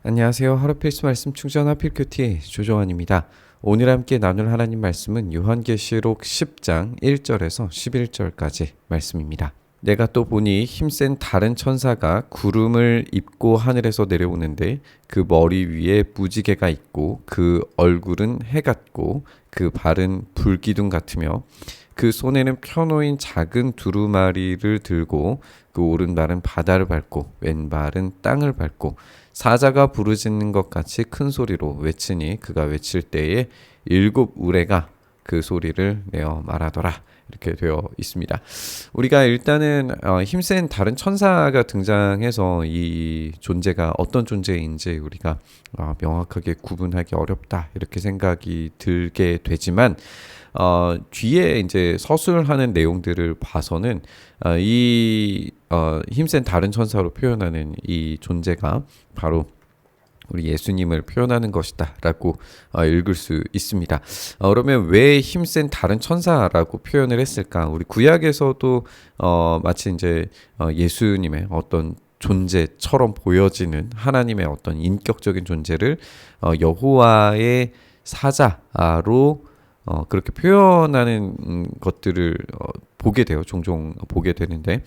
안녕하세요. 하루 필수 말씀 충전 하필큐티 조정환입니다. 오늘 함께 나눌 하나님 말씀은 요한계시록 10장 1절에서 11절까지 말씀입니다. 내가 또 보니 힘센 다른 천사가 구름을 입고 하늘에서 내려오는데 그 머리 위에 무지개가 있고 그 얼굴은 해 같고 그 발은 불기둥 같으며 그 손에는 펴놓인 작은 두루마리를 들고 그 오른발은 바다를 밟고 왼발은 땅을 밟고 사자가 부르짖는 것 같이 큰 소리로 외치니 그가 외칠 때에 일곱 우레가 그 소리를 내어 말하더라. 이렇게 되어 있습니다. 우리가 일단은 힘센 다른 천사가 등장해서 이 존재가 어떤 존재인지 우리가 명확하게 구분하기 어렵다 이렇게 생각이 들게 되지만 뒤에 이제 서술하는 내용들을 봐서는 힘센 다른 천사로 표현하는 이 존재가 바로 우리 예수님을 표현하는 것이다 라고 읽을 수 있습니다. 그러면 왜 힘센 다른 천사라고 표현을 했을까? 우리 구약에서도 마치 이제 예수님의 어떤 존재처럼 보여지는 하나님의 어떤 인격적인 존재를 여호와의 사자로 그렇게 표현하는 것들을 보게 돼요. 종종 보게 되는데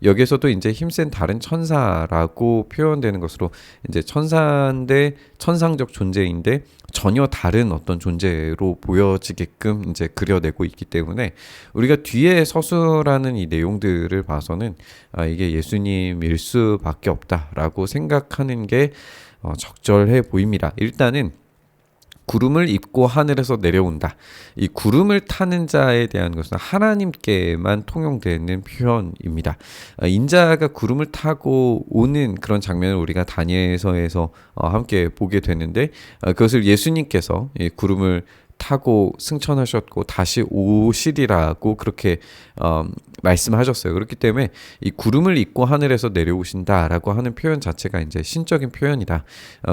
여기서도 이제 힘센 다른 천사라고 표현되는 것으로 이제 천사인데 천상적 존재인데 전혀 다른 어떤 존재로 보여지게끔 이제 그려내고 있기 때문에 우리가 뒤에 서술하는 이 내용들을 봐서는 이게 예수님일 수밖에 없다라고 생각하는 게 적절해 보입니다. 일단은 구름을 입고 하늘에서 내려온다. 이 구름을 타는 자에 대한 것은 하나님께만 통용되는 표현입니다. 인자가 구름을 타고 오는 그런 장면을 우리가 다니엘서에서 함께 보게 되는데 그것을 예수님께서 이 구름을 타고 승천하셨고 다시 오시리라고 그렇게 말씀하셨어요. 그렇기 때문에 이 구름을 입고 하늘에서 내려오신다라고 하는 표현 자체가 이제 신적인 표현이다.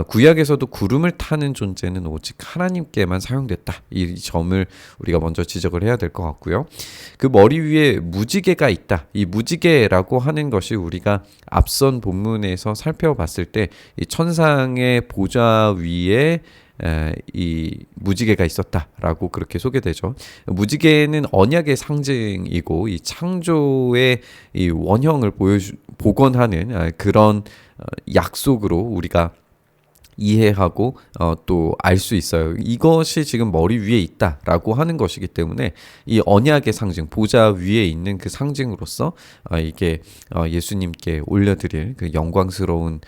구약에서도 구름을 타는 존재는 오직 하나님께만 사용됐다. 이 점을 우리가 먼저 지적을 해야 될 것 같고요. 그 머리 위에 무지개가 있다. 이 무지개라고 하는 것이 우리가 앞선 본문에서 살펴봤을 때 이 천상의 보좌 위에 이 무지개가 있었다라고 그렇게 소개되죠. 무지개는 언약의 상징이고 이 창조의 이 원형을 복원하는 그런 약속으로 우리가 이해하고 또 알 수 있어요. 이것이 지금 머리 위에 있다라고 하는 것이기 때문에 이 언약의 상징, 보좌 위에 있는 그 상징으로서 이게 예수님께 올려드릴 그 영광스러운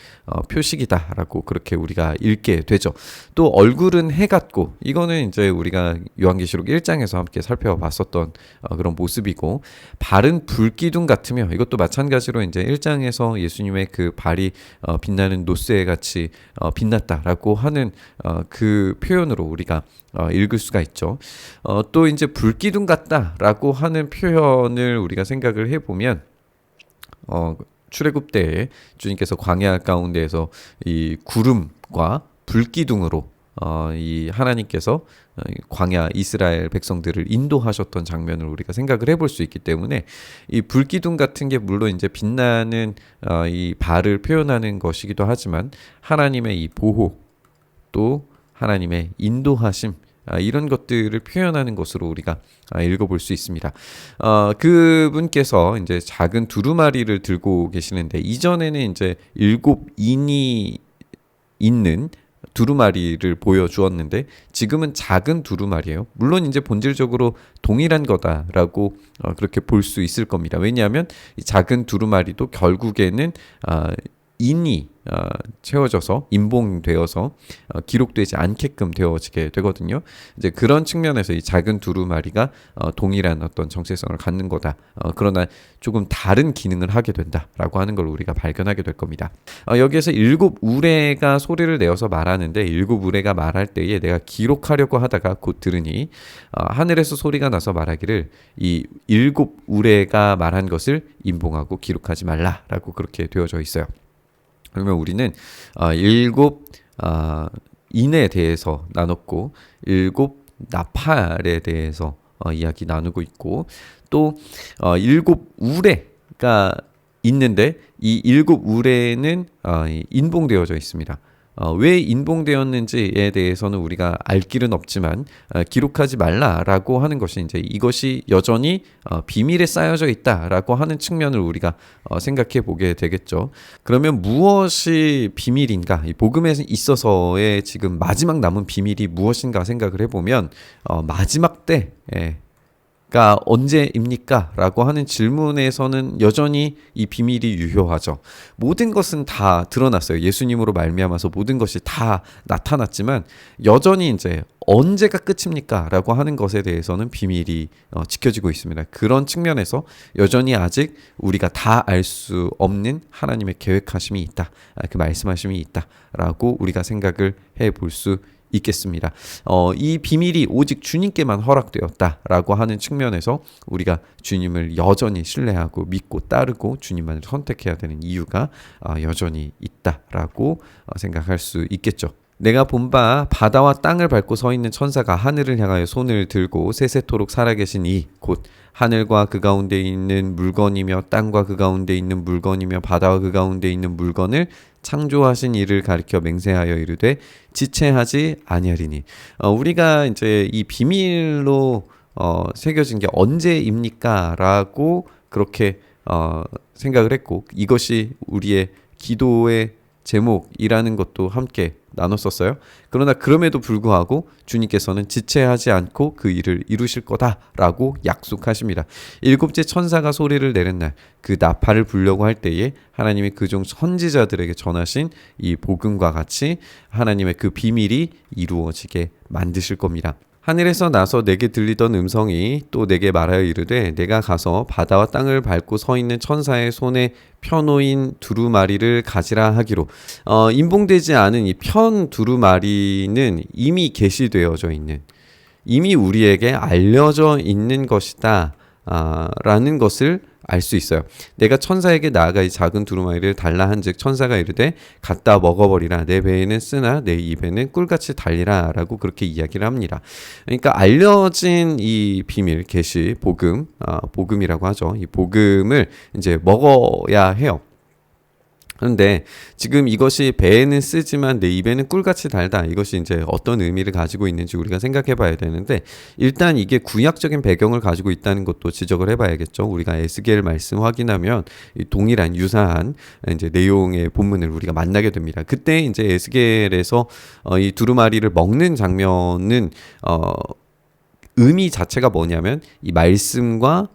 표식이다라고 그렇게 우리가 읽게 되죠. 또 얼굴은 해 같고 이거는 이제 우리가 요한계시록 1장에서 함께 살펴봤었던 그런 모습이고 발은 불기둥 같으며 이것도 마찬가지로 이제 1장에서 예수님의 그 발이 빛나는 노쇠 같이 빛났다라고 하는 그 표현으로 우리가 읽을 수가 있죠. 또 이제 불기둥 같다라고 하는 표현을 우리가 생각을 해보면 출애굽 때에 주님께서 광야 가운데에서 이 구름과 불기둥으로 이 하나님께서 광야 이스라엘 백성들을 인도하셨던 장면을 우리가 생각을 해볼 수 있기 때문에 이 불기둥 같은 게 물론 이제 빛나는 이 발을 표현하는 것이기도 하지만 하나님의 이 보호 또 하나님의 인도하심 이런 것들을 표현하는 것으로 우리가 읽어볼 수 있습니다. 그분께서 이제 작은 두루마리를 들고 계시는데 이전에는 이제 7인이 있는 두루마리를 보여주었는데 지금은 작은 두루마리예요. 물론 이제 본질적으로 동일한 거다라고 그렇게 볼 수 있을 겁니다. 왜냐하면 이 작은 두루마리도 결국에는 인이 채워져서 인봉되어서 기록되지 않게끔 되어지게 되거든요. 이제 그런 측면에서 이 작은 두루마리가 동일한 어떤 정체성을 갖는 거다. 그러나 조금 다른 기능을 하게 된다라고 하는 걸 우리가 발견하게 될 겁니다. 여기에서 일곱 우레가 소리를 내어서 말하는데 일곱 우레가 말할 때에 내가 기록하려고 하다가 곧 들으니 하늘에서 소리가 나서 말하기를 이 일곱 우레가 말한 것을 인봉하고 기록하지 말라라고 그렇게 되어져 있어요. 그러면 우리는 일곱 인에 대해서 나눴고 일곱 나팔에 대해서 이야기 나누고 있고 또 일곱 우레가 있는데 이 일곱 우레는 인봉되어져 있습니다. 왜 인봉되었는지에 대해서는 우리가 알 길은 없지만 기록하지 말라라고 하는 것이 이제 이것이 여전히 비밀에 쌓여져 있다라고 하는 측면을 우리가 생각해 보게 되겠죠. 그러면 무엇이 비밀인가? 이 복음에 있어서의 지금 마지막 남은 비밀이 무엇인가 생각을 해보면 마지막 때가 언제입니까? 라고 하는 질문에서는 여전히 이 비밀이 유효하죠. 모든 것은 다 드러났어요. 예수님으로 말미암아서 모든 것이 다 나타났지만 여전히 이제 언제가 끝입니까? 라고 하는 것에 대해서는 비밀이 지켜지고 있습니다. 그런 측면에서 여전히 아직 우리가 다 알 수 없는 하나님의 계획하심이 있다. 그 말씀하심이 있다. 라고 우리가 생각을 해볼 수 있겠습니다. 이 비밀이 오직 주님께만 허락되었다라고 하는 측면에서 우리가 주님을 여전히 신뢰하고 믿고 따르고 주님만을 선택해야 되는 이유가 여전히 있다라고 생각할 수 있겠죠. 내가 본 바 바다와 땅을 밟고 서 있는 천사가 하늘을 향하여 손을 들고 세세토록 살아계신 이 곧 하늘과 그 가운데 있는 물건이며 땅과 그 가운데 있는 물건이며 바다와 그 가운데 있는 물건을 창조하신 이를 가리켜 맹세하여 이르되 지체하지 아니하리니. 우리가 이제 이 비밀로 새겨진 게 언제입니까? 라고 그렇게 생각을 했고 이것이 우리의 기도의 제목이라는 것도 함께 나눴었어요. 그러나 그럼에도 불구하고 주님께서는 지체하지 않고 그 일을 이루실 거다라고 약속하십니다. 일곱째 천사가 소리를 내는 날 그 나팔을 불려고 할 때에 하나님이 그중 선지자들에게 전하신 이 복음과 같이 하나님의 그 비밀이 이루어지게 만드실 겁니다. 하늘에서 나서 내게 들리던 음성이 또 내게 말하여 이르되 내가 가서 바다와 땅을 밟고 서 있는 천사의 손에 펴놓인 두루마리를 가지라 하기로. 인봉되지 않은 이 편 두루마리는 이미 계시되어져 있는, 이미 우리에게 알려져 있는 것이다 라는 것을 알 수 있어요. 내가 천사에게 나아가 이 작은 두루마리를 달라 한즉 천사가 이르되 갖다 먹어버리라. 내 배에는 쓰나 내 입에는 꿀같이 달리라 라고 그렇게 이야기를 합니다. 그러니까 알려진 이 비밀, 계시, 복음, 복음이라고 하죠. 이 복음을 이제 먹어야 해요. 그런데 지금 이것이 배에는 쓰지만 내 입에는 꿀같이 달다. 이것이 이제 어떤 의미를 가지고 있는지 우리가 생각해 봐야 되는데 일단 이게 구약적인 배경을 가지고 있다는 것도 지적을 해 봐야겠죠. 우리가 에스겔 말씀 확인하면 동일한 유사한 이제 내용의 본문을 우리가 만나게 됩니다. 그때 이제 에스겔에서 이 두루마리를 먹는 장면은 의미 자체가 뭐냐면 이 말씀과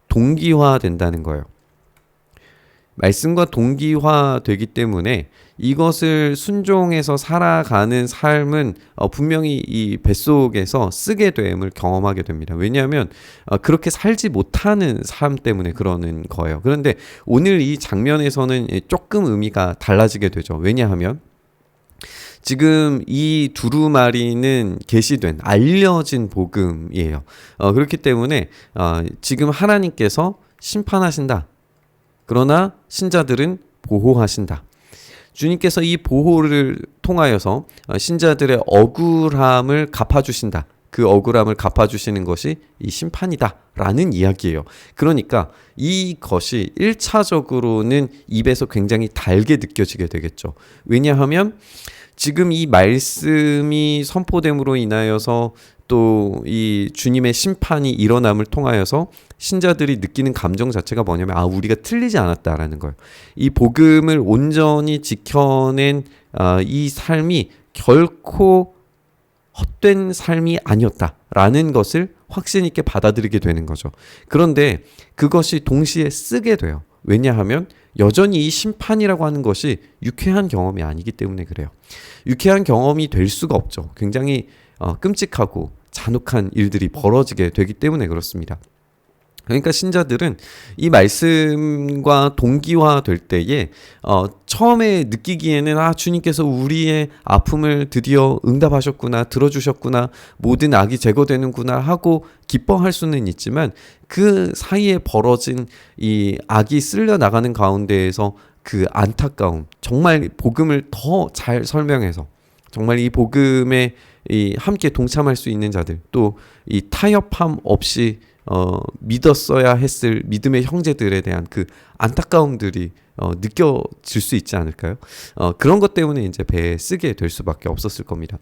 동기화 된다는 거예요. 말씀과 동기화되기 때문에 이것을 순종해서 살아가는 삶은 분명히 이 뱃속에서 쓰게 됨을 경험하게 됩니다. 왜냐하면 그렇게 살지 못하는 삶 때문에 그러는 거예요. 그런데 오늘 이 장면에서는 조금 의미가 달라지게 되죠. 왜냐하면 지금 이 두루마리는 계시된 알려진 복음이에요. 그렇기 때문에 지금 하나님께서 심판하신다. 그러나 신자들은 보호하신다. 주님께서 이 보호를 통하여서 신자들의 억울함을 갚아주신다. 그 억울함을 갚아주시는 것이 이 심판이다 라는 이야기예요. 그러니까 이것이 1차적으로는 입에서 굉장히 달게 느껴지게 되겠죠. 왜냐하면 지금 이 말씀이 선포됨으로 인하여서 또 이 주님의 심판이 일어남을 통하여서 신자들이 느끼는 감정 자체가 뭐냐면 우리가 틀리지 않았다라는 거예요. 이 복음을 온전히 지켜낸 이 삶이 결코 헛된 삶이 아니었다라는 것을 확신 있게 받아들이게 되는 거죠. 그런데 그것이 동시에 쓰게 돼요. 왜냐하면 여전히 이 심판이라고 하는 것이 유쾌한 경험이 아니기 때문에 그래요. 유쾌한 경험이 될 수가 없죠. 굉장히 끔찍하고 잔혹한 일들이 벌어지게 되기 때문에 그렇습니다. 그러니까 신자들은 이 말씀과 동기화될 때에 처음에 느끼기에는 주님께서 우리의 아픔을 드디어 응답하셨구나, 들어주셨구나, 모든 악이 제거되는구나 하고 기뻐할 수는 있지만 그 사이에 벌어진 이 악이 쓸려 나가는 가운데에서 그 안타까움, 정말 복음을 더 잘 설명해서 정말 이 복음에 이 함께 동참할 수 있는 자들, 또 이 타협함 없이 믿었어야 했을 믿음의 형제들에 대한 그 안타까움들이 느껴질 수 있지 않을까요? 그런 것 때문에 이제 배에 쓰게 될 수밖에 없었을 겁니다.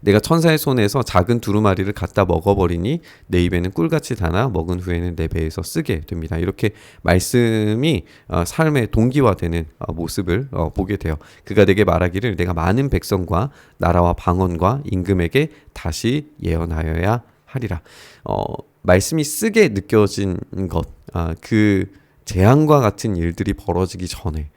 내가 천사의 손에서 작은 두루마리를 갖다 먹어버리니 내 입에는 꿀같이 다나 먹은 후에는 내 배에서 쓰게 됩니다. 이렇게 말씀이 삶의 동기화되는 모습을 보게 돼요. 그가 내게 말하기를 내가 많은 백성과 나라와 방언과 임금에게 다시 예언하여야 하리라. 말씀이 쓰게 느껴진 것, 그 재앙과 같은 일들이 벌어지기 전에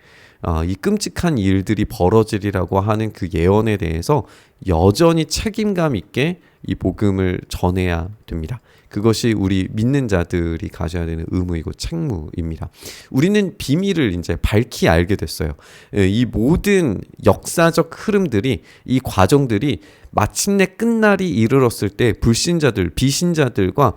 이 끔찍한 일들이 벌어지리라고 하는 그 예언에 대해서 여전히 책임감 있게 이 복음을 전해야 됩니다. 그것이 우리 믿는 자들이 가져야 되는 의무이고 책무입니다. 우리는 비밀을 이제 밝히 알게 됐어요. 이 모든 역사적 흐름들이, 이 과정들이 마침내 끝날이 이르렀을 때 불신자들, 비신자들과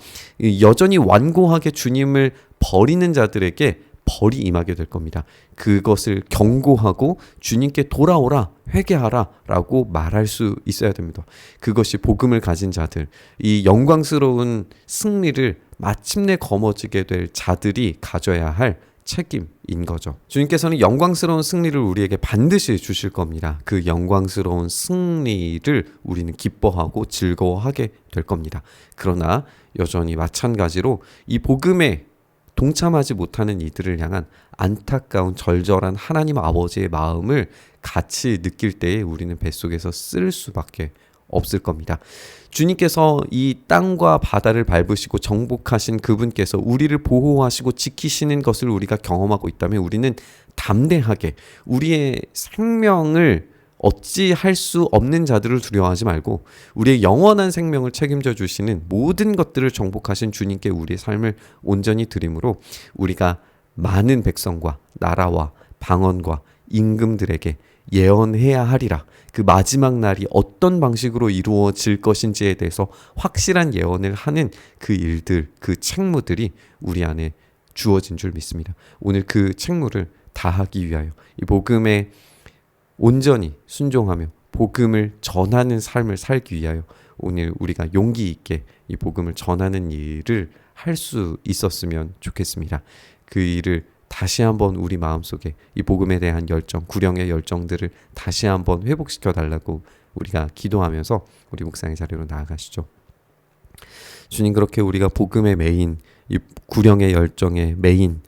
여전히 완고하게 주님을 버리는 자들에게 벌이 임하게 될 겁니다. 그것을 경고하고 주님께 돌아오라, 회개하라 라고 말할 수 있어야 됩니다. 그것이 복음을 가진 자들, 이 영광스러운 승리를 마침내 거머쥐게 될 자들이 가져야 할 책임인 거죠. 주님께서는 영광스러운 승리를 우리에게 반드시 주실 겁니다. 그 영광스러운 승리를 우리는 기뻐하고 즐거워하게 될 겁니다. 그러나 여전히 마찬가지로 이 복음에 동참하지 못하는 이들을 향한 안타까운 절절한 하나님 아버지의 마음을 같이 느낄 때에 우리는 뱃속에서 쓸 수밖에 없을 겁니다. 주님께서 이 땅과 바다를 밟으시고 정복하신 그분께서 우리를 보호하시고 지키시는 것을 우리가 경험하고 있다면 우리는 담대하게 우리의 생명을 어찌할 수 없는 자들을 두려워하지 말고 우리의 영원한 생명을 책임져 주시는 모든 것들을 정복하신 주님께 우리의 삶을 온전히 드림으로 우리가 많은 백성과 나라와 방언과 임금들에게 예언해야 하리라. 그 마지막 날이 어떤 방식으로 이루어질 것인지에 대해서 확실한 예언을 하는 그 일들, 그 책무들이 우리 안에 주어진 줄 믿습니다. 오늘 그 책무를 다하기 위하여 이 복음에 온전히 순종하며 복음을 전하는 삶을 살기 위하여 오늘 우리가 용기 있게 이 복음을 전하는 일을 할 수 있었으면 좋겠습니다. 그 일을 다시 한번 우리 마음속에 이 복음에 대한 열정, 구령의 열정들을 다시 한번 회복시켜 달라고 우리가 기도하면서 우리 묵상의 자리로 나아가시죠. 주님, 그렇게 우리가 복음의 메인, 이 구령의 열정의 메인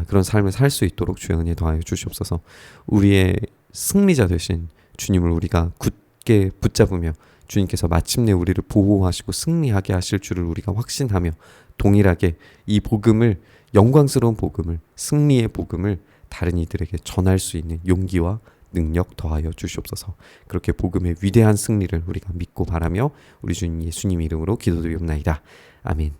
그런 삶을 살 수 있도록 주의 은혜 더하여 주시옵소서. 우리의 승리자 되신 주님을 우리가 굳게 붙잡으며 주님께서 마침내 우리를 보호하시고 승리하게 하실 줄을 우리가 확신하며 동일하게 이 복음을, 영광스러운 복음을, 승리의 복음을 다른 이들에게 전할 수 있는 용기와 능력 더하여 주시옵소서. 그렇게 복음의 위대한 승리를 우리가 믿고 바라며 우리 주님 예수님 이름으로 기도드리옵나이다. 아멘.